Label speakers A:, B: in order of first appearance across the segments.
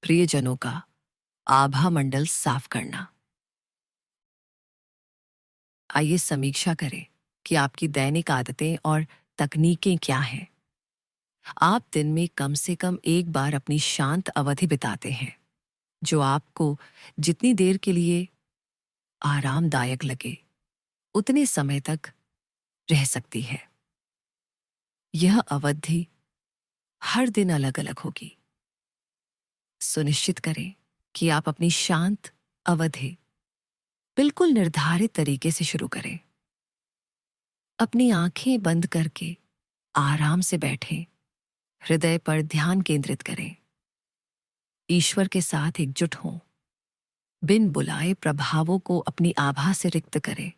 A: प्रियजनों का आभा मंडल साफ करना। आइए समीक्षा करें कि आपकी दैनिक आदतें और तकनीकें क्या हैं। आप दिन में कम से कम एक बार अपनी शांत अवधि बिताते हैं, जो आपको जितनी देर के लिए आरामदायक लगे उतने समय तक रह सकती है। यह अवधि हर दिन अलग अलग होगी। सुनिश्चित करें कि आप अपनी शांत अवधि बिल्कुल निर्धारित तरीके से शुरू करें। अपनी आंखें बंद करके आराम से बैठें, हृदय पर ध्यान केंद्रित करें, ईश्वर के साथ एकजुट हों, बिन बुलाए प्रभावों को अपनी आभा से रिक्त करें।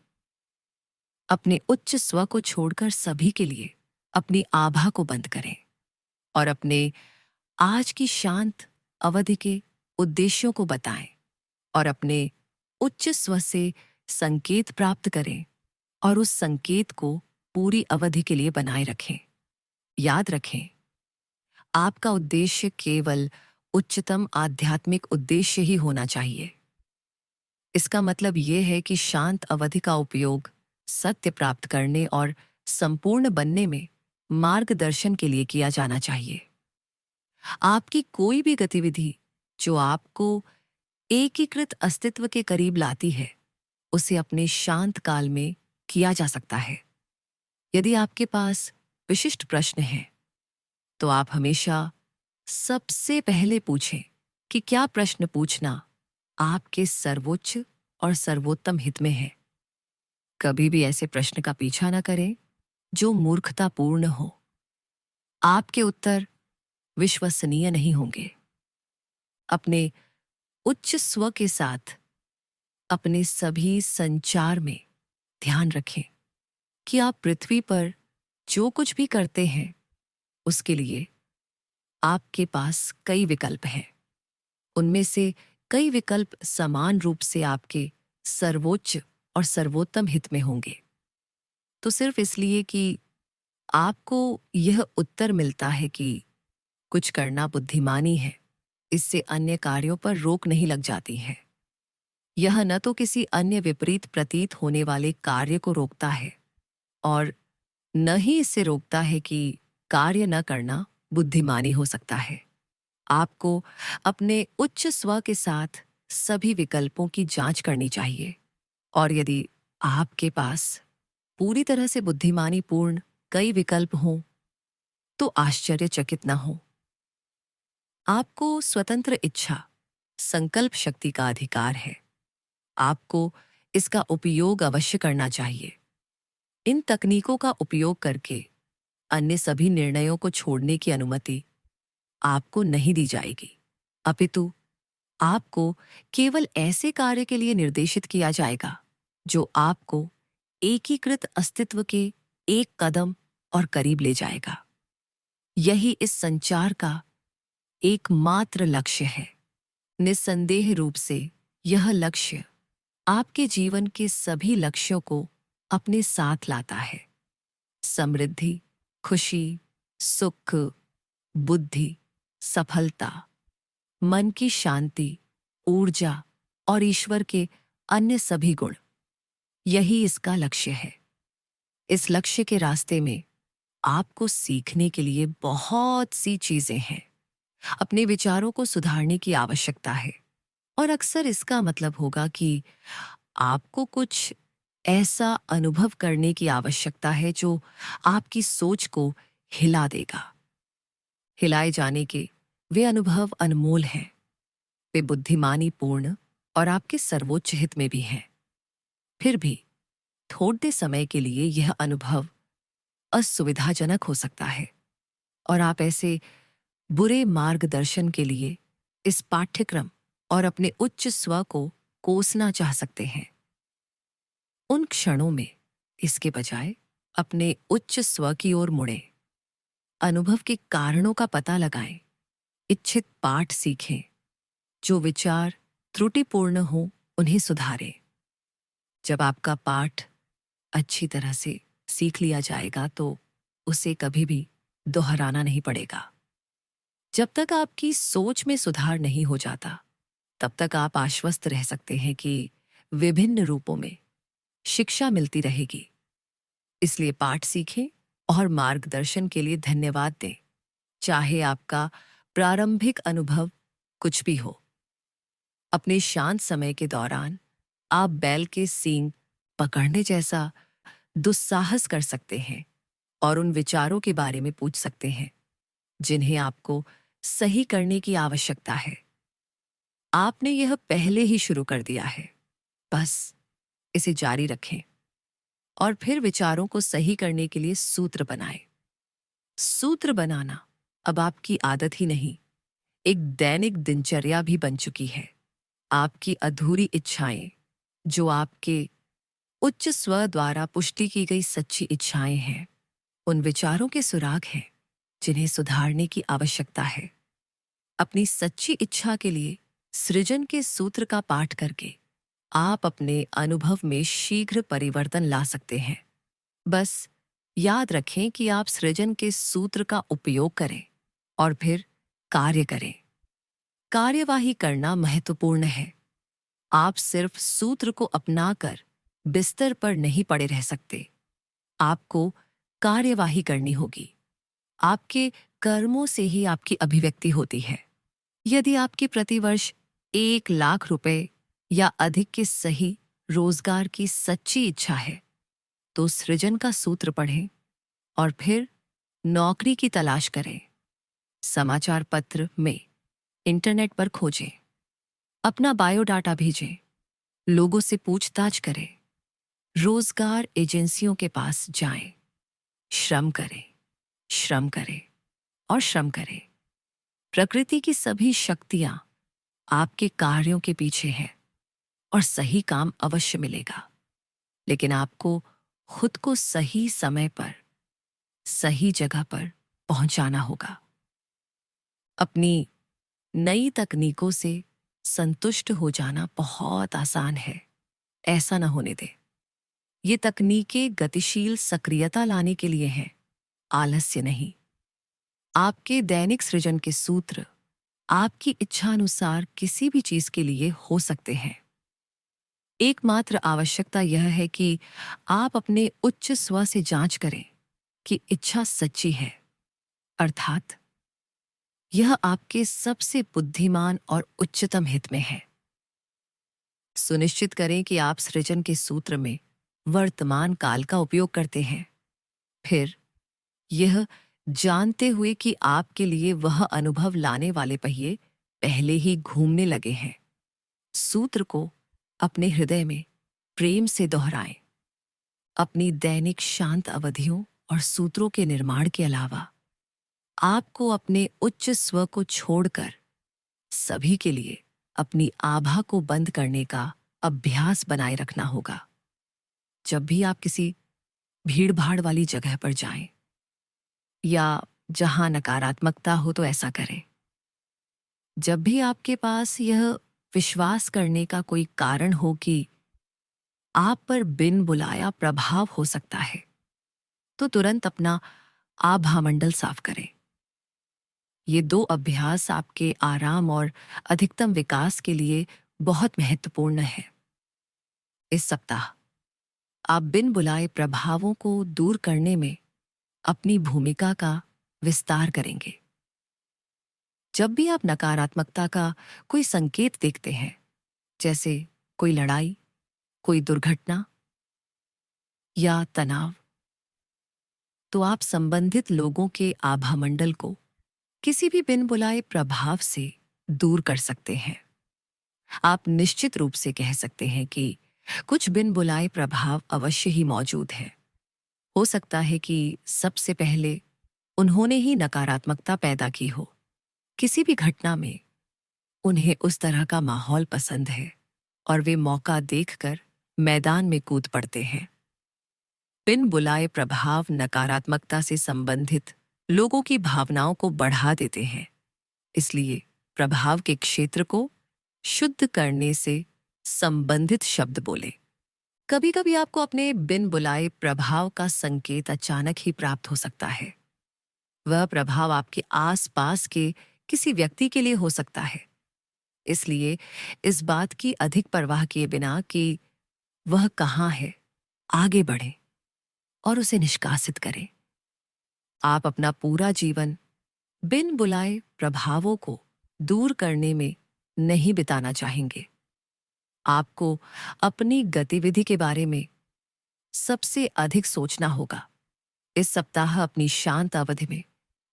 A: अपने उच्च स्व को छोड़कर सभी के लिए अपनी आभा को बंद करें और अपने आज की शांत अवधि के उद्देश्यों को बताएं और अपने उच्च स्व से संकेत प्राप्त करें और उस संकेत को पूरी अवधि के लिए बनाए रखें। याद रखें, आपका उद्देश्य केवल उच्चतम आध्यात्मिक उद्देश्य ही होना चाहिए। इसका मतलब यह है कि शांत अवधि का उपयोग सत्य प्राप्त करने और संपूर्ण बनने में मार्गदर्शन के लिए किया जाना चाहिए। आपकी कोई भी गतिविधि जो आपको एकीकृत अस्तित्व के करीब लाती है, उसे अपने शांत काल में किया जा सकता है। यदि आपके पास विशिष्ट प्रश्न हैं, तो आप हमेशा सबसे पहले पूछें कि क्या प्रश्न पूछना आपके सर्वोच्च और सर्वोत्तम हित में है। कभी भी ऐसे प्रश्न का पीछा न करें जो मूर्खतापूर्ण हो। आपके उत्तर विश्वसनीय नहीं होंगे। अपने उच्च स्व के साथ अपने सभी संचार में ध्यान रखें कि आप पृथ्वी पर जो कुछ भी करते हैं, उसके लिए आपके पास कई विकल्प हैं। उनमें से कई विकल्प समान रूप से आपके सर्वोच्च और सर्वोत्तम हित में होंगे। तो सिर्फ इसलिए कि आपको यह उत्तर मिलता है कि कुछ करना बुद्धिमानी है, इससे अन्य कार्यों पर रोक नहीं लग जाती है। यह न तो किसी अन्य विपरीत प्रतीत होने वाले कार्य को रोकता है और न ही इससे रोकता है कि कार्य न करना बुद्धिमानी हो सकता है। आपको अपने उच्च स्व के साथ सभी विकल्पों की जांच करनी चाहिए और यदि आपके पास पूरी तरह से बुद्धिमानी पूर्ण कई विकल्प हों, तो आश्चर्यचकित न हो। आपको स्वतंत्र इच्छा, संकल्प शक्ति का अधिकार है। आपको इसका उपयोग अवश्य करना चाहिए। इन तकनीकों का उपयोग करके अन्य सभी निर्णयों को छोड़ने की अनुमति आपको नहीं दी जाएगी, अपितु आपको केवल ऐसे कार्य के लिए निर्देशित किया जाएगा जो आपको एकीकृत अस्तित्व के एक कदम और करीब ले जाएगा। यही इस संचार का एकमात्र लक्ष्य है। निस्संदेह रूप से यह लक्ष्य आपके जीवन के सभी लक्ष्यों को अपने साथ लाता है। समृद्धि, खुशी, सुख, बुद्धि, सफलता, मन की शांति, ऊर्जा और ईश्वर के अन्य सभी गुण, यही इसका लक्ष्य है। इस लक्ष्य के रास्ते में आपको सीखने के लिए बहुत सी चीजें हैं। अपने विचारों को सुधारने की आवश्यकता है और अक्सर इसका मतलब होगा कि आपको कुछ ऐसा अनुभव करने की आवश्यकता है जो आपकी सोच को हिला देगा। हिलाए जाने के वे अनुभव अनमोल हैं। वे बुद्धिमानी पूर्ण और आपके सर्वोच्च हित में भी हैं। फिर भी थोड़े समय के लिए यह अनुभव असुविधाजनक हो सकता है और आप ऐसे बुरे मार्गदर्शन के लिए इस पाठ्यक्रम और अपने उच्च स्व को कोसना चाह सकते हैं। उन क्षणों में इसके बजाय अपने उच्च स्व की ओर मुड़ें, अनुभव के कारणों का पता लगाएं, इच्छित पाठ सीखें, जो विचार त्रुटिपूर्ण हो उन्हें सुधारें। जब आपका पाठ अच्छी तरह से सीख लिया जाएगा तो उसे कभी भी दोहराना नहीं पड़ेगा। जब तक आपकी सोच में सुधार नहीं हो जाता, तब तक आप आश्वस्त रह सकते हैं कि विभिन्न रूपों में शिक्षा मिलती रहेगी। इसलिए पाठ सीखें और मार्गदर्शन के लिए धन्यवाद दें, चाहे आपका प्रारंभिक अनुभव कुछ भी हो। अपने शांत समय के दौरान आप बैल के सींग पकड़ने जैसा दुस्साहस कर सकते हैं और उन विचारों के बारे में पूछ सकते हैं जिन्हें आपको सही करने की आवश्यकता है। आपने यह पहले ही शुरू कर दिया है, बस इसे जारी रखें और फिर विचारों को सही करने के लिए सूत्र बनाएं। सूत्र बनाना अब आपकी आदत ही नहीं, एक दैनिक दिनचर्या भी बन चुकी है। आपकी अधूरी इच्छाएं, जो आपके उच्च स्व द्वारा पुष्टि की गई सच्ची इच्छाएं हैं, उन विचारों के सुराग हैं जिन्हें सुधारने की आवश्यकता है। अपनी सच्ची इच्छा के लिए सृजन के सूत्र का पाठ करके आप अपने अनुभव में शीघ्र परिवर्तन ला सकते हैं। बस याद रखें कि आप सृजन के सूत्र का उपयोग करें और फिर कार्य करें। कार्यवाही करना महत्वपूर्ण है। आप सिर्फ सूत्र को अपनाकर बिस्तर पर नहीं पड़े रह सकते। आपको कार्यवाही करनी होगी। आपके कर्मों से ही आपकी अभिव्यक्ति होती है। यदि आपकी प्रतिवर्ष 1 लाख रुपए या अधिक के सही रोजगार की सच्ची इच्छा है, तो सृजन का सूत्र पढ़ें और फिर नौकरी की तलाश करें। समाचार पत्र में, इंटरनेट पर खोजें, अपना बायोडाटा भेजें, लोगों से पूछताछ करें, रोजगार एजेंसियों के पास जाएं, श्रम करें, श्रम करें और श्रम करें। प्रकृति की सभी शक्तियां आपके कार्यों के पीछे हैं और सही काम अवश्य मिलेगा। लेकिन आपको खुद को सही समय पर, सही जगह पर पहुंचाना होगा। अपनी नई तकनीकों से संतुष्ट हो जाना बहुत आसान है। ऐसा न होने दें। ये तकनीकें गतिशील सक्रियता लाने के लिए हैं, आलस्य नहीं। आपके दैनिक सृजन के सूत्र आपकी इच्छानुसार किसी भी चीज के लिए हो सकते हैं। एकमात्र आवश्यकता यह है कि आप अपने उच्च स्व से जांच करें कि इच्छा सच्ची है, अर्थात यह आपके सबसे बुद्धिमान और उच्चतम हित में है। सुनिश्चित करें कि आप सृजन के सूत्र में वर्तमान काल का उपयोग करते हैं। फिर यह जानते हुए कि आपके लिए वह अनुभव लाने वाले पहिए पहले ही घूमने लगे हैं, सूत्र को अपने हृदय में प्रेम से दोहराएं। अपनी दैनिक शांत अवधियों और सूत्रों के निर्माण के अलावा आपको अपने उच्च स्व को छोड़कर सभी के लिए अपनी आभा को बंद करने का अभ्यास बनाए रखना होगा। जब भी आप किसी भीड़-भाड़ वाली जगह पर जाएं या जहां नकारात्मकता हो तो ऐसा करें। जब भी आपके पास यह विश्वास करने का कोई कारण हो कि आप पर बिन बुलाया प्रभाव हो सकता है, तो तुरंत अपना आभामंडल साफ करें। ये 2 अभ्यास आपके आराम और अधिकतम विकास के लिए बहुत महत्वपूर्ण है। इस सप्ताह आप बिन बुलाए प्रभावों को दूर करने में अपनी भूमिका का विस्तार करेंगे। जब भी आप नकारात्मकता का कोई संकेत देखते हैं, जैसे कोई लड़ाई, कोई दुर्घटना या तनाव, तो आप संबंधित लोगों के आभामंडल को किसी भी बिन बुलाए प्रभाव से दूर कर सकते हैं। आप निश्चित रूप से कह सकते हैं कि कुछ बिन बुलाए प्रभाव अवश्य ही मौजूद हैं। हो सकता है कि सबसे पहले उन्होंने ही नकारात्मकता पैदा की हो। किसी भी घटना में उन्हें उस तरह का माहौल पसंद है और वे मौका देखकर मैदान में कूद पड़ते हैं। बिन बुलाए प्रभाव नकारात्मकता से संबंधित लोगों की भावनाओं को बढ़ा देते हैं। इसलिए प्रभाव के क्षेत्र को शुद्ध करने से संबंधित शब्द बोले। कभी-कभी आपको अपने बिन बुलाए प्रभाव का संकेत अचानक ही प्राप्त हो सकता है। वह प्रभाव आपके आसपास के किसी व्यक्ति के लिए हो सकता है। इसलिए इस बात की अधिक परवाह किए बिना कि वह कहाँ है, आगे बढ़ें और उसे निष्कासित करें। आप अपना पूरा जीवन बिन बुलाए प्रभावों को दूर करने में नहीं बिताना चाहेंगे। आपको अपनी गतिविधि के बारे में सबसे अधिक सोचना होगा। इस सप्ताह अपनी शांत अवधि में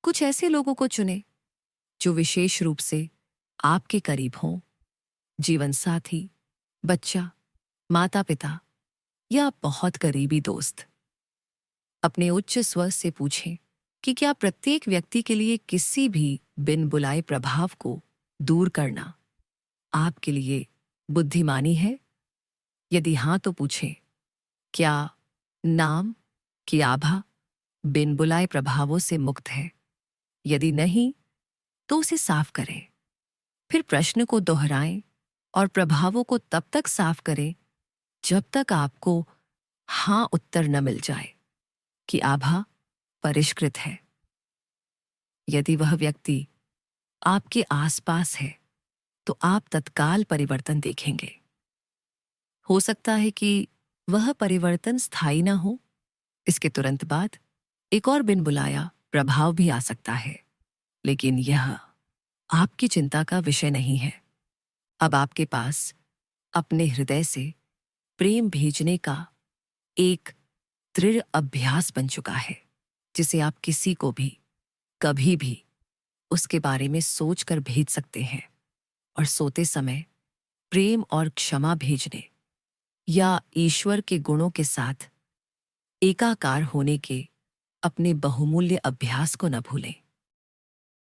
A: कुछ ऐसे लोगों को चुनें जो विशेष रूप से आपके करीब हों, जीवन साथी, बच्चा, माता पिता या बहुत करीबी दोस्त। अपने उच्च स्वर से पूछें कि क्या प्रत्येक व्यक्ति के लिए किसी भी बिन बुलाए प्रभाव को दूर करना आपके लिए बुद्धिमानी है? यदि हां तो पूछें, क्या नाम की आभा बिन बुलाए प्रभावों से मुक्त है? यदि नहीं, तो उसे साफ करें। फिर प्रश्न को दोहराएं और प्रभावों को तब तक साफ करें जब तक आपको हां उत्तर न मिल जाए कि आभा परिष्कृत है। यदि वह व्यक्ति आपके आसपास है, तो आप तत्काल परिवर्तन देखेंगे। हो सकता है कि वह परिवर्तन स्थायी न हो। इसके तुरंत बाद एक और बिन बुलाया प्रभाव भी आ सकता है, लेकिन यह आपकी चिंता का विषय नहीं है। अब आपके पास अपने हृदय से प्रेम भेजने का एक दृढ़ अभ्यास बन चुका है, जिसे आप किसी को भी कभी भी उसके बारे में सोचकर भेज सकते हैं। और सोते समय प्रेम और क्षमा भेजने या ईश्वर के गुणों के साथ एकाकार होने के अपने बहुमूल्य अभ्यास को न भूलें।